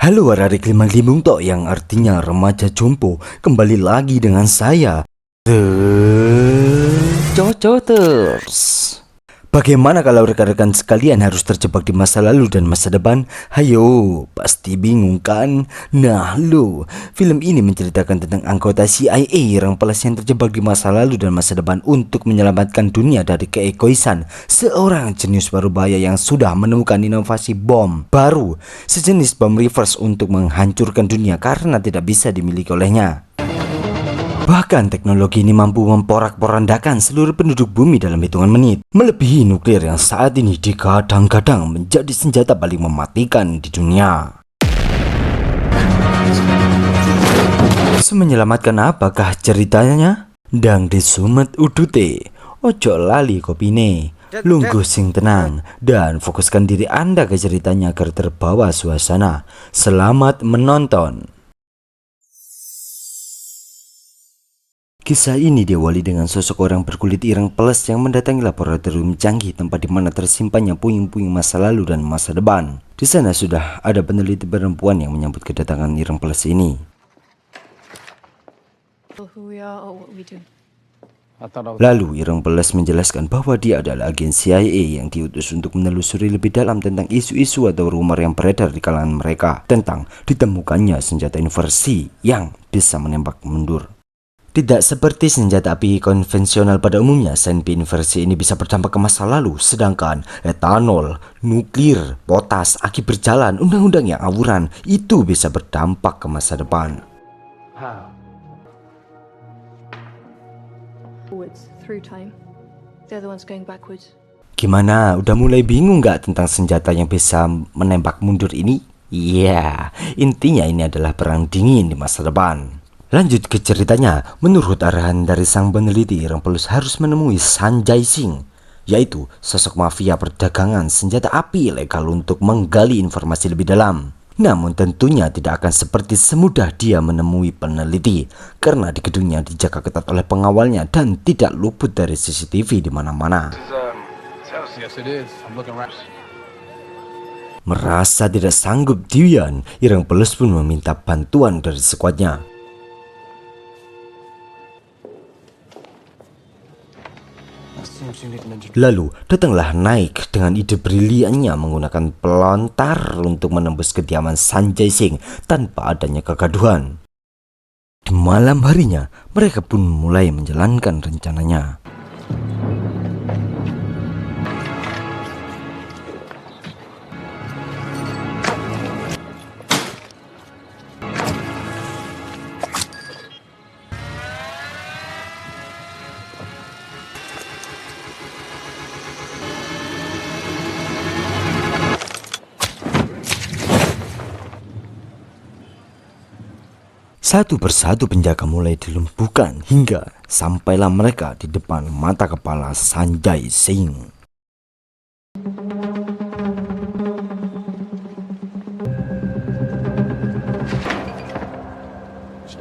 Halo adik limang-limung tok yang artinya remaja jompo. Kembali lagi dengan saya The Cocoters. Bagaimana kalau rekan-rekan sekalian harus terjebak di masa lalu dan masa depan? Hayo, pasti bingung kan? Nah lo, film ini menceritakan tentang anggota CIA yang pelas yang terjebak di masa lalu dan masa depan untuk menyelamatkan dunia dari keegoisan seorang jenius berbahaya yang sudah menemukan inovasi bom baru, sejenis bom reverse untuk menghancurkan dunia karena tidak bisa dimiliki olehnya. Bahkan teknologi ini mampu memporak-porandakan seluruh penduduk bumi dalam hitungan menit, melebihi nuklir yang saat ini digadang-gadang menjadi senjata paling mematikan di dunia. Semenyelamatkan apakah ceritanya? Dang disumet udute, ojo lali kopine, lungguh sing tenang, dan fokuskan diri Anda ke ceritanya agar terbawa suasana. Selamat menonton. Kisah ini diawali dengan sosok orang berkulit ireng peles yang mendatangi laboratorium canggih tempat di mana tersimpannya puing-puing masa lalu dan masa depan. Di sana sudah ada peneliti perempuan yang menyambut kedatangan ireng peles ini. Lalu ireng peles menjelaskan bahwa dia adalah agen CIA yang diutus untuk menelusuri lebih dalam tentang isu-isu atau rumor yang beredar di kalangan mereka tentang ditemukannya senjata inversi yang bisa menembak mundur. Tidak seperti senjata api konvensional pada umumnya, senpi inversi ini bisa berdampak ke masa lalu, sedangkan etanol, nuklir, potas, aki berjalan, undang-undang yang awuran, itu bisa berdampak ke masa depan. Gimana, udah mulai bingung nggak tentang senjata yang bisa menembak mundur ini? Iya, intinya ini adalah perang dingin di masa depan. Lanjut ke ceritanya, menurut arahan dari sang peneliti, ireng peles harus menemui Sanjay Singh, yaitu sosok mafia perdagangan senjata api ilegal untuk menggali informasi lebih dalam. Namun tentunya tidak akan seperti semudah dia menemui peneliti, karena di gedungnya dijaga ketat oleh pengawalnya dan tidak luput dari CCTV di mana-mana. Merasa tidak sanggup Dian, ireng peles pun meminta bantuan dari skuadnya. Lalu datanglah Naik dengan ide briliannya menggunakan pelontar untuk menembus kediaman Sanjay Singh tanpa adanya kegaduhan. Di malam harinya mereka pun mulai menjalankan rencananya. Satu persatu penjaga mulai dilumpuhkan hingga sampailah mereka di depan mata kepala Sanjay Singh.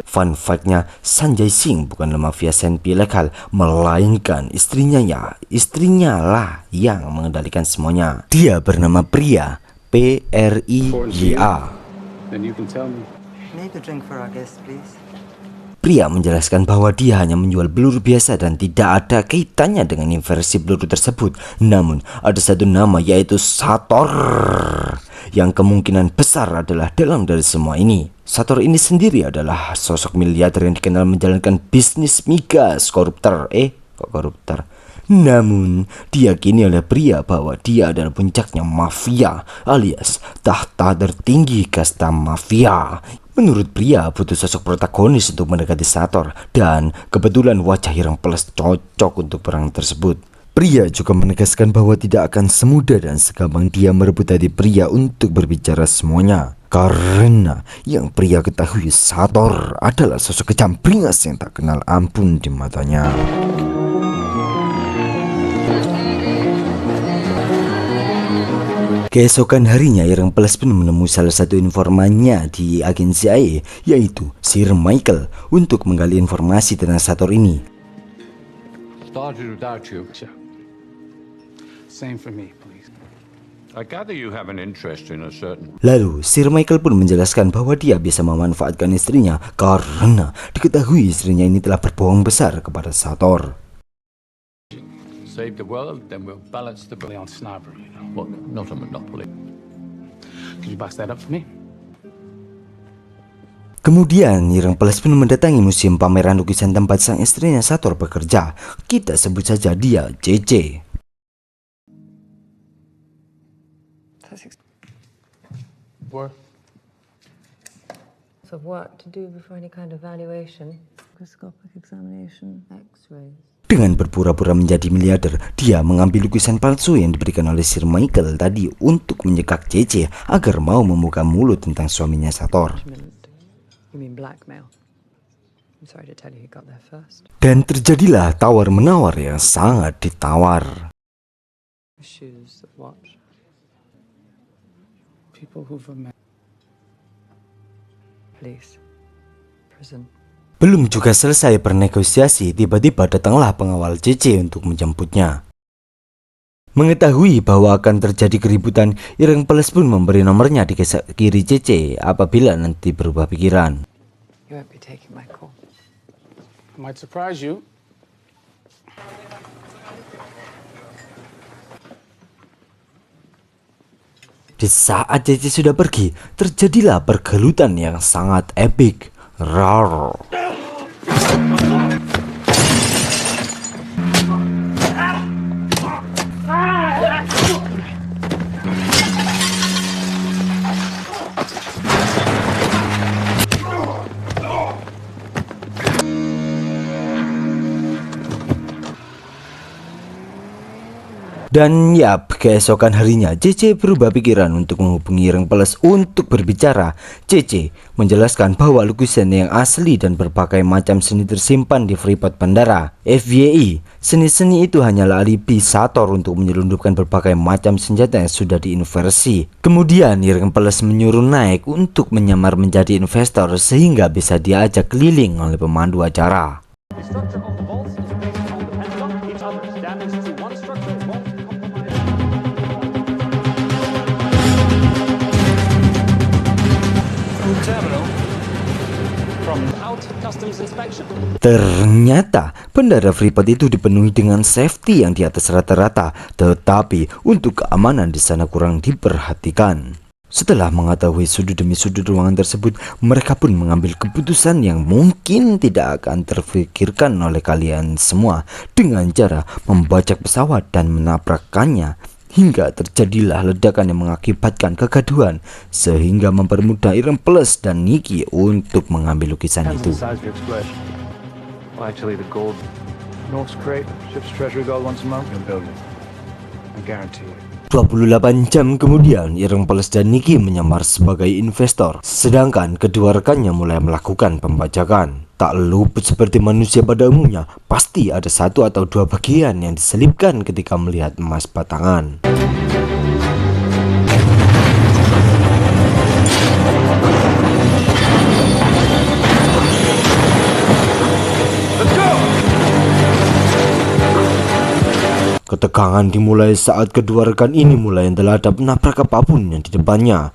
Fun fact-nya, Sanjay Singh bukanlah mafia senpi ilegal, melainkan istrinya lah yang mengendalikan semuanya. Dia bernama Priya, P-R-I-Y-A. Priya menjelaskan bahwa dia hanya menjual peluru biasa dan tidak ada kaitannya dengan inversi peluru tersebut. Namun ada satu nama, yaitu Sator, yang kemungkinan besar adalah dalam dari semua ini. Sator ini sendiri adalah sosok miliarder yang dikenal menjalankan bisnis migas koruptor. Koruptor? Namun diyakini oleh Priya bahwa dia adalah puncaknya mafia, alias tahta tertinggi kasta mafia. Menurut Priya, butuh sosok protagonis untuk mendekati Sator, dan kebetulan wajah ireng peles cocok untuk perang tersebut. Priya juga menegaskan bahwa tidak akan semudah dan segampang dia merebut hati Priya untuk berbicara semuanya. Karena yang Priya ketahui, Sator adalah sosok kejam beringas yang tak kenal ampun di matanya. Keesokan harinya, ireng peles pun menemui salah satu informannya di agen CIA, yaitu Sir Michael, untuk menggali informasi tentang Sator ini. I gather you have an interest in a certain... Lalu, Sir Michael pun menjelaskan bahwa dia bisa memanfaatkan istrinya karena diketahui istrinya ini telah berbohong besar kepada Sator. Save the world, then we'll balance the... On sniper, you know. What? Not a monopoly. Could you box that up for me? Kemudian, Ireng Peles pun mendatangi museum pameran lukisan tempat sang istrinya Sator bekerja. Kita sebut saja dia CC. Work. For work to do before any kind of valuation, microscopic examination, X-rays. Dengan berpura-pura menjadi miliarder, dia mengambil lukisan palsu yang diberikan oleh Sir Michael tadi untuk menyekak CC agar mau membuka mulut tentang suaminya Sator. You mean blackmail? I'm sorry to tell you, got there first. Dan terjadilah tawar-menawar yang sangat ditawar. Shoes, the watch. People who've met. Police. Prison. Belum juga selesai bernegosiasi, tiba-tiba datanglah pengawal CC untuk menjemputnya. Mengetahui bahwa akan terjadi keributan, Ireng Peles pun memberi nomornya di kiri CC apabila nanti berubah pikiran. You won't be taking my call. Might surprise you. Di saat CC sudah pergi, terjadilah pergelutan yang sangat epik. Rar. Dan yap, keesokan harinya CC berubah pikiran untuk menghubungi Ireng Peles untuk berbicara. CC menjelaskan bahwa lukisan yang asli dan berbagai macam seni tersimpan di Freeport Bandara. FYI, seni-seni itu hanyalah alibi Sator untuk menyelundupkan berbagai macam senjata yang sudah diinversi. Kemudian Ireng Peles menyuruh naik untuk menyamar menjadi investor sehingga bisa diajak keliling oleh pemandu acara. The structure of the vaults is based on depending on each other's damage to one structure won't compromise. Through terminal. From Out customs inspection. Ternyata bandara Freeport itu dipenuhi dengan safety yang di atas rata-rata, tetapi untuk keamanan di sana kurang diperhatikan. Setelah mengetahui sudut demi sudut ruangan tersebut, mereka pun mengambil keputusan yang mungkin tidak akan terfikirkan oleh kalian semua dengan cara membajak pesawat dan menabrakkannya. Hingga terjadilah ledakan yang mengakibatkan kegaduhan sehingga mempermudah Ireng Peles dan Nikki untuk mengambil lukisan itu. Size of the explosion. Well, actually, the gold. North's crate, ship's treasury gold once a month. You'll build it. I guarantee you. 28 jam kemudian, Ireng Peles dan Nikki menyamar sebagai investor, sedangkan kedua rekannya mulai melakukan pembajakan. Tak luput seperti manusia pada umumnya, pasti ada satu atau dua bagian yang diselipkan ketika melihat emas batangan. Ketegangan dimulai saat kedua rekan ini mulai teladap menabrak apapun yang di depannya.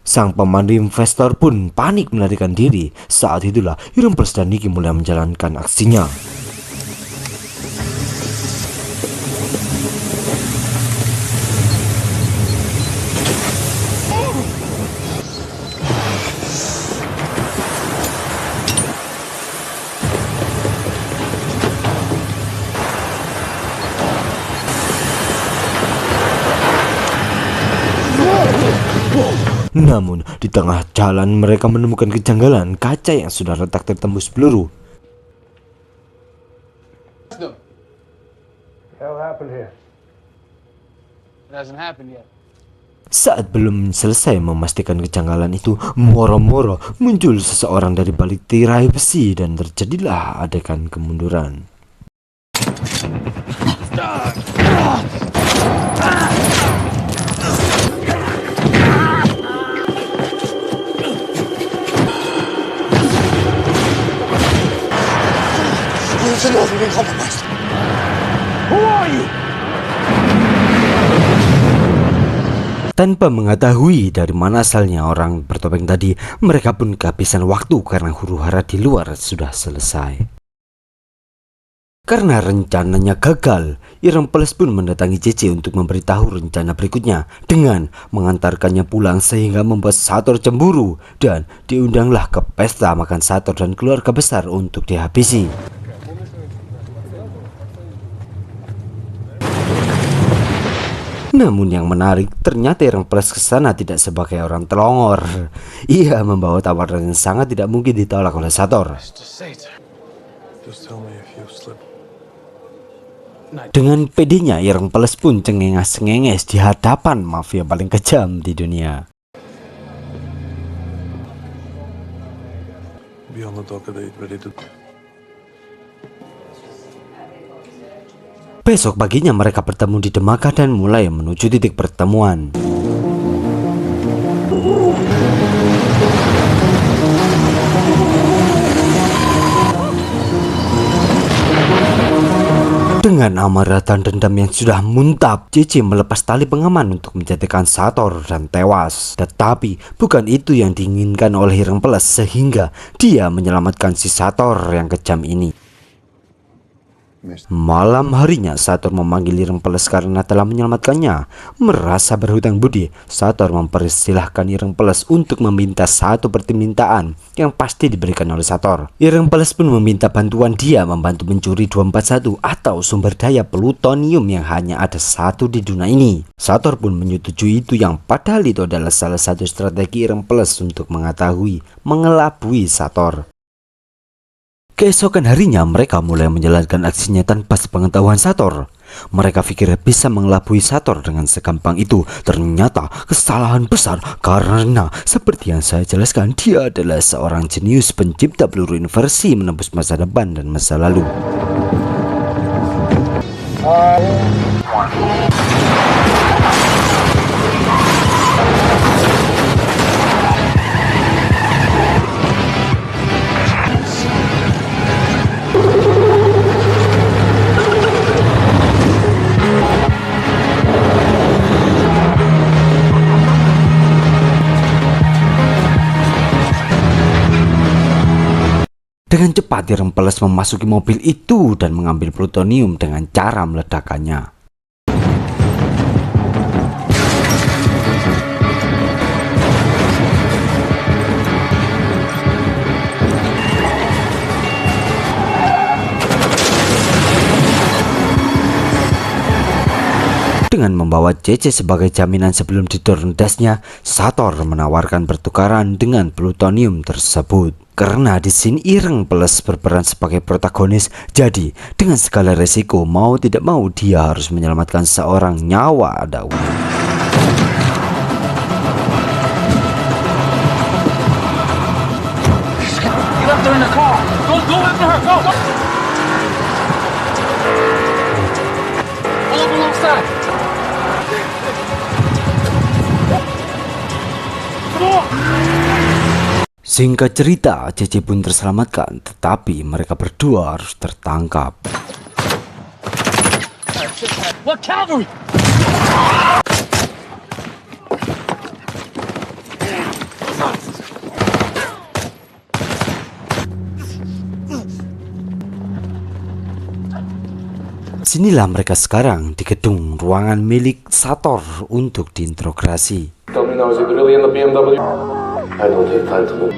Sang pemandu investor pun panik melarikan diri. Saat itulah Ireng Peles dan Nikki mulai menjalankan aksinya. Namun, di tengah jalan mereka menemukan kejanggalan kaca yang sudah retak tertembus peluru. Hell happened here. it hasn't happened yet. Saat belum selesai memastikan kejanggalan itu, moro-moro muncul seseorang dari balik tirai besi dan terjadilah adegan kemunduran. Tanpa mengetahui dari mana asalnya orang bertopeng tadi, mereka pun kehabisan waktu karena huru-hara di luar sudah selesai. Karena rencananya gagal, Irengpeles pun mendatangi JJ untuk memberitahu rencana berikutnya dengan mengantarkannya pulang sehingga membuat Sator cemburu dan diundanglah ke pesta makan Sator dan keluarga besar untuk dihabisi. Namun yang menarik, ternyata Irengpeles kesana tidak sebagai orang telongor. Ia membawa tawaran yang sangat tidak mungkin ditolak oleh Sator. Dengan pedenya, Irengpeles pun cengenges-cengenges di hadapan mafia paling kejam di dunia. Besok paginya mereka bertemu di Demaka dan mulai menuju titik pertemuan. Dengan amarah dan dendam yang sudah muntap, JJ melepas tali pengaman untuk menjatuhkan Sator dan tewas. Tetapi bukan itu yang diinginkan oleh Irengpeles sehingga dia menyelamatkan si Sator yang kejam ini. Malam harinya Sator memanggil Irengpeles karena telah menyelamatkannya. Merasa berhutang budi, Sator mempersilahkan Irengpeles untuk meminta satu permintaan yang pasti diberikan oleh Sator. Irengpeles pun meminta bantuan dia membantu mencuri 241 atau sumber daya plutonium yang hanya ada satu di dunia ini. Sator pun menyetujui itu yang padahal itu adalah salah satu strategi Irengpeles untuk mengelabui Sator. Keesokan harinya mereka mulai menjalankan aksinya tanpa sepengetahuan Sator. Mereka pikir bisa mengelabui Sator dengan segampang itu. Ternyata kesalahan besar karena seperti yang saya jelaskan, dia adalah seorang jenius pencipta peluru inversi menembus masa depan dan masa lalu. Dengan cepat Irengpeles memasuki mobil itu dan mengambil plutonium dengan cara meledakannya. Dengan membawa JJ sebagai jaminan sebelum didorong dasnya, Sator menawarkan pertukaran dengan plutonium tersebut. Karena di sini Irengpeles berperan sebagai protagonis, jadi dengan segala resiko mau tidak mau dia harus menyelamatkan seorang nyawa dahulu. Singkat cerita, JJ pun terselamatkan, tetapi mereka berdua harus tertangkap. What cavalry? Sinilah mereka sekarang di gedung ruangan milik Sator untuk diinterogasi. Tell me now, is it really in the BMW? I don't take time to look.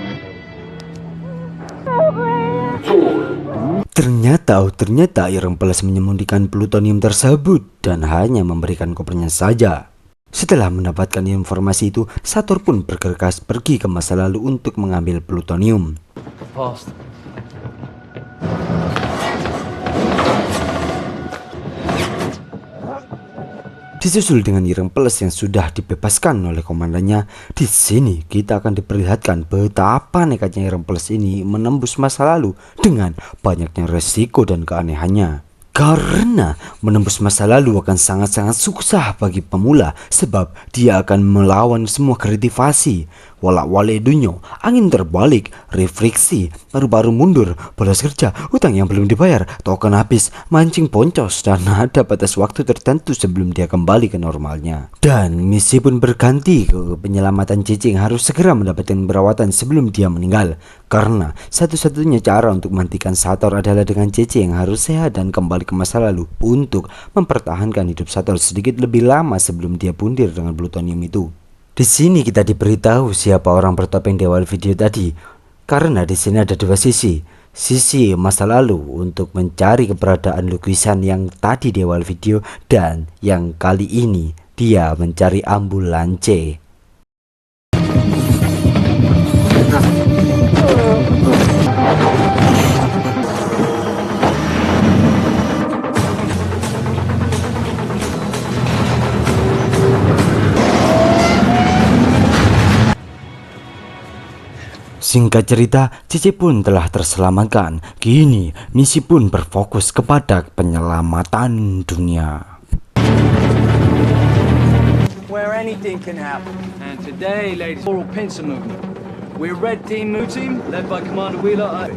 Ternyata Irengpeles menyembunyikan plutonium tersebut dan hanya memberikan kopernya saja. Setelah mendapatkan informasi itu, Sator pun bergegas pergi ke masa lalu untuk mengambil plutonium. Disusul dengan Irengpeles yang sudah dibebaskan oleh komandannya. Di sini kita akan diperlihatkan betapa nekatnya Irengpeles ini menembus masa lalu dengan banyaknya resiko dan keanehannya. Karena menembus masa lalu akan sangat-sangat susah bagi pemula sebab dia akan melawan semua kreativasi. Walak-walik dunia, angin terbalik, refleksi, paru-paru mundur, bolos kerja, utang yang belum dibayar, token habis, mancing boncos, dan ada batas waktu tertentu sebelum dia kembali ke normalnya. Dan misi pun berganti ke penyelamatan JJ yang harus segera mendapatkan perawatan sebelum dia meninggal. Karena satu-satunya cara untuk menghentikan Sator adalah dengan JJ yang harus sehat dan kembali ke masa lalu untuk mempertahankan hidup Sator sedikit lebih lama sebelum dia pundir dengan plutonium itu. Di sini kita diberitahu siapa orang bertopeng di awal video tadi, karena di sini ada dua sisi masa lalu untuk mencari keberadaan lukisan yang tadi di awal video, dan yang kali ini dia mencari ambulance. Singkat cerita, JJ pun telah terselamatkan. Kini, misi pun berfokus kepada penyelamatan dunia. Where anything can happen. And today, ladies, oral pincer movement. We're Red Team New Team, led by Commander Wheeler.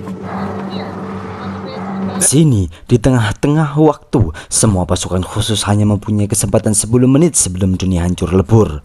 Sini, di tengah-tengah waktu, semua pasukan khusus hanya mempunyai kesempatan 10 menit sebelum dunia hancur lebur.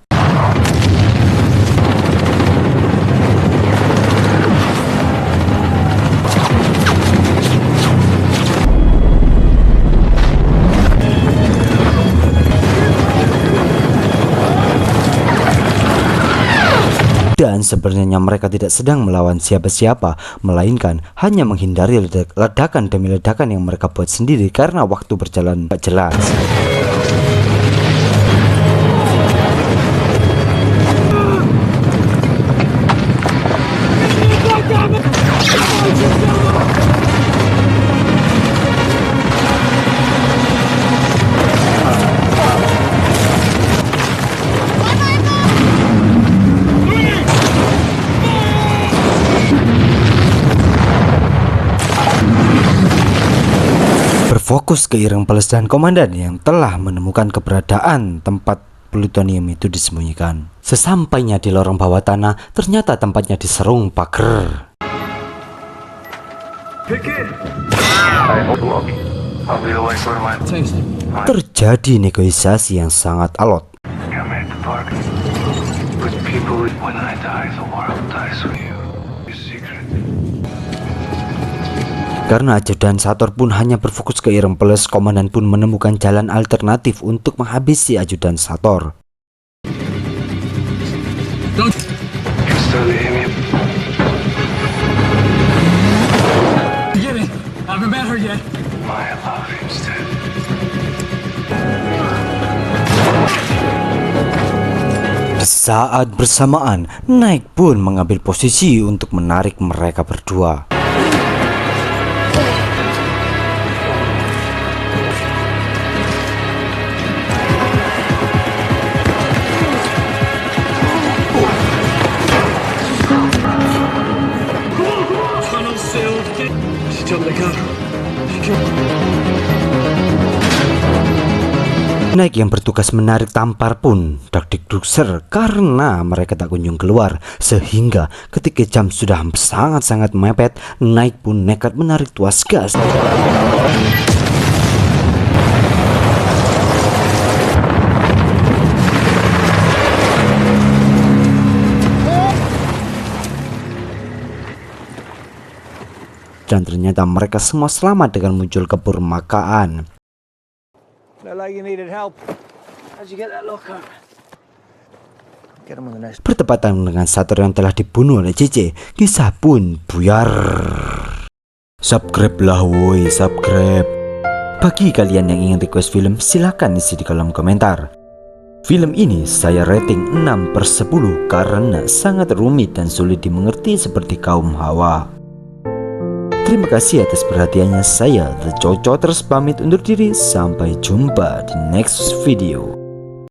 Dan sebenarnya mereka tidak sedang melawan siapa-siapa, melainkan hanya menghindari ledakan demi ledakan yang mereka buat sendiri karena waktu berjalan tak jelas. Fokus ke Ireng Pales dan komandan yang telah menemukan keberadaan tempat plutonium itu disembunyikan. Sesampainya di lorong bawah tanah, ternyata tempatnya diserung pagar. Terjadi negosiasi yang sangat alot. Karena ajudan Sator pun hanya berfokus ke Ireng Pales, komandan pun menemukan jalan alternatif untuk menghabisi ajudan Sator. Saat bersamaan, Naik pun mengambil posisi untuk menarik mereka berdua. Naik yang bertugas menarik tampar pun dak-dik-dukser karena mereka tak kunjung keluar, sehingga ketika jam sudah sangat-sangat mepet, Naik pun nekat menarik tuas gas. Dan ternyata mereka semua selamat dengan muncul ke permukaan. Bertepatan dengan Sator yang telah dibunuh oleh JJ, kisah pun buyar. Subscribe lah woi, subscribe. Bagi kalian yang ingin request film, silahkan isi di kolom komentar. Film ini saya rating 6/10 karena sangat rumit dan sulit dimengerti seperti kaum Hawa. Terima kasih atas perhatiannya. Saya The Coco terus pamit undur diri. Sampai jumpa di next video.